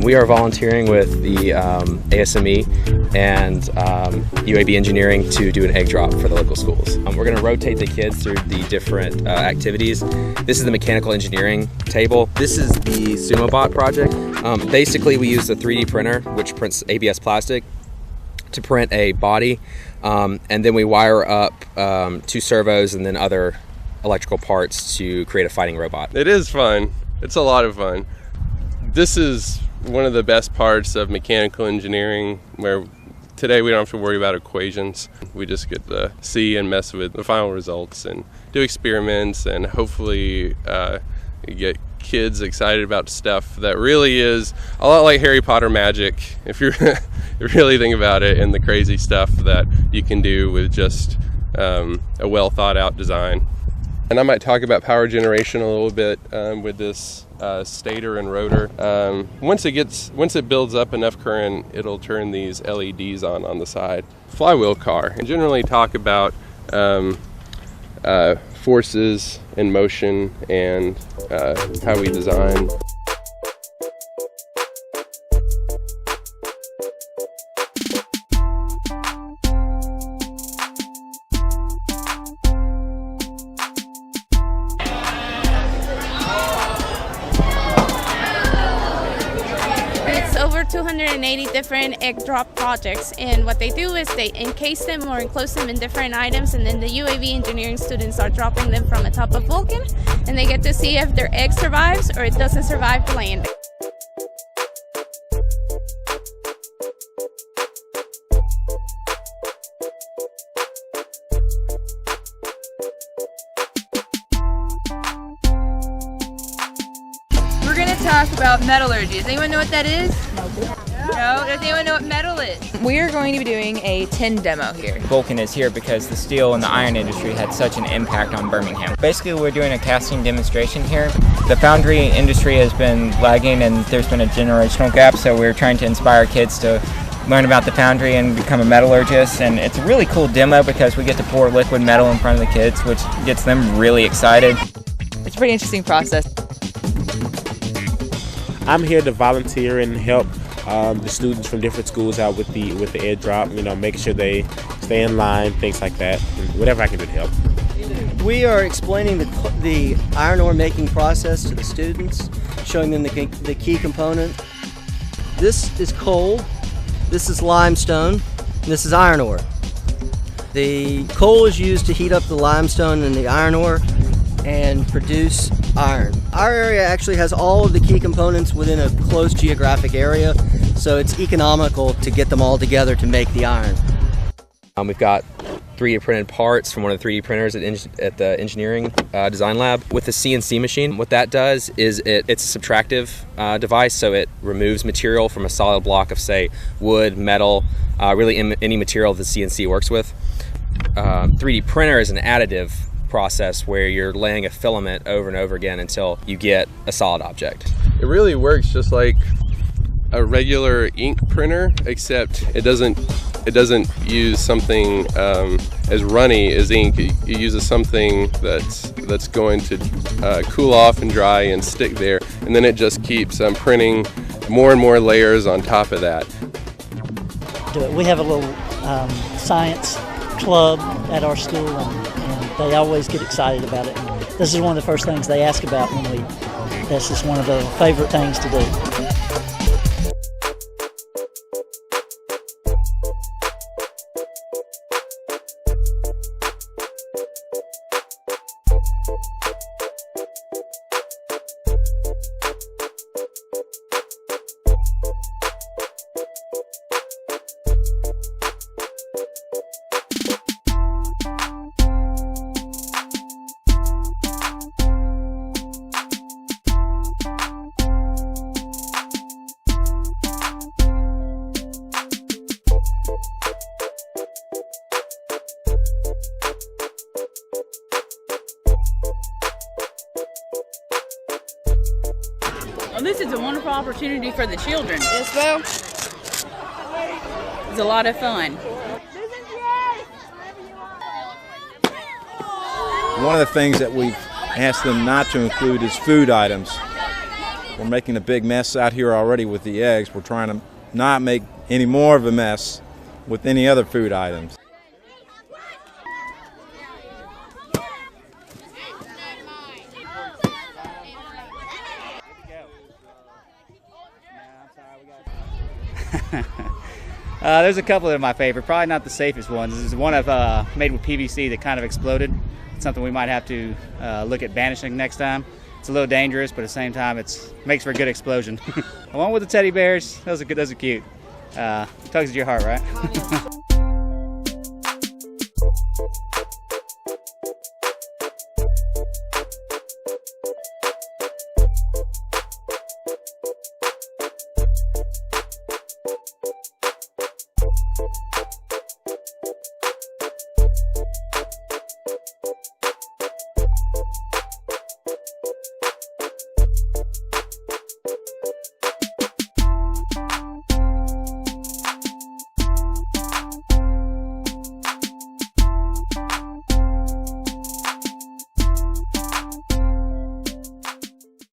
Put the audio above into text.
We are volunteering with the ASME and UAB Engineering to do an egg drop for the local schools. We're going to rotate the kids through the different activities. This is the mechanical engineering table. This is the SumoBot project. Basically, we use a 3D printer, which prints ABS plastic, to print a body, and then we wire up 2 servos and then other electrical parts to create a fighting robot. It is fun. It's a lot of fun. This is one of the best parts of mechanical engineering, where today we don't have to worry about equations. We just get to see and mess with the final results and do experiments, and hopefully get kids excited about stuff that really is a lot like Harry Potter magic, if you really think about it, and the crazy stuff that you can do with just a well thought out design. And I might talk about power generation a little bit with this stator and rotor. Once it builds up enough current, it'll turn these LEDs on the side. Flywheel car. And generally talk about forces and motion and how we design. Over 280 different egg drop projects, and what they do is they encase them or enclose them in different items, and then the UAV engineering students are dropping them from the top of Vulcan, and they get to see if their egg survives or it doesn't survive landing. We're going to talk about metallurgy. Does anyone know what that is? No? Does anyone know what metal is? We are going to be doing a tin demo here. Vulcan is here because the steel and the iron industry had such an impact on Birmingham. Basically, we're doing a casting demonstration here. The foundry industry has been lagging and there's been a generational gap, so we're trying to inspire kids to learn about the foundry and become a metallurgist. And it's a really cool demo because we get to pour liquid metal in front of the kids, which gets them really excited. It's a pretty interesting process. I'm here to volunteer and help the students from different schools out with the egg drop, making sure they stay in line, things like that, and whatever I can do to help. We are explaining the iron ore making process to the students, showing them the key component. This is coal, this is limestone, and this is iron ore. The coal is used to heat up the limestone and the iron ore and produce iron. Our area actually has all of the key components within a close geographic area, so it's economical to get them all together to make the iron. We've got 3D printed parts from one of the 3D printers at the engineering design lab with the CNC machine. What that does is it's a subtractive device, so it removes material from a solid block of, say, wood, metal, really any material that the CNC works with. 3D printer is an additive process where you're laying a filament over and over again until you get a solid object. It really works just like a regular ink printer, except it doesn't use something as runny as ink. It uses something that's going to cool off and dry and stick there, and then it just keeps printing more and more layers on top of that. We have a little science club at our school, and they always get excited about it. And this is one of the first things they ask about that's just one of the favorite things to do. this is a wonderful opportunity for the children. Yes, ma'am. It's a lot of fun. One of the things that we've asked them not to include is food items. We're making a big mess out here already with the eggs. We're trying to not make any more of a mess with any other food items. There's a couple that are my favorite. Probably not the safest ones. This is one I've made with PVC that kind of exploded. It's something we might have to look at banishing next time. It's a little dangerous, but at the same time, it makes for a good explosion. The one with the teddy bears, those are good. Those are cute. Tugs at your heart, right?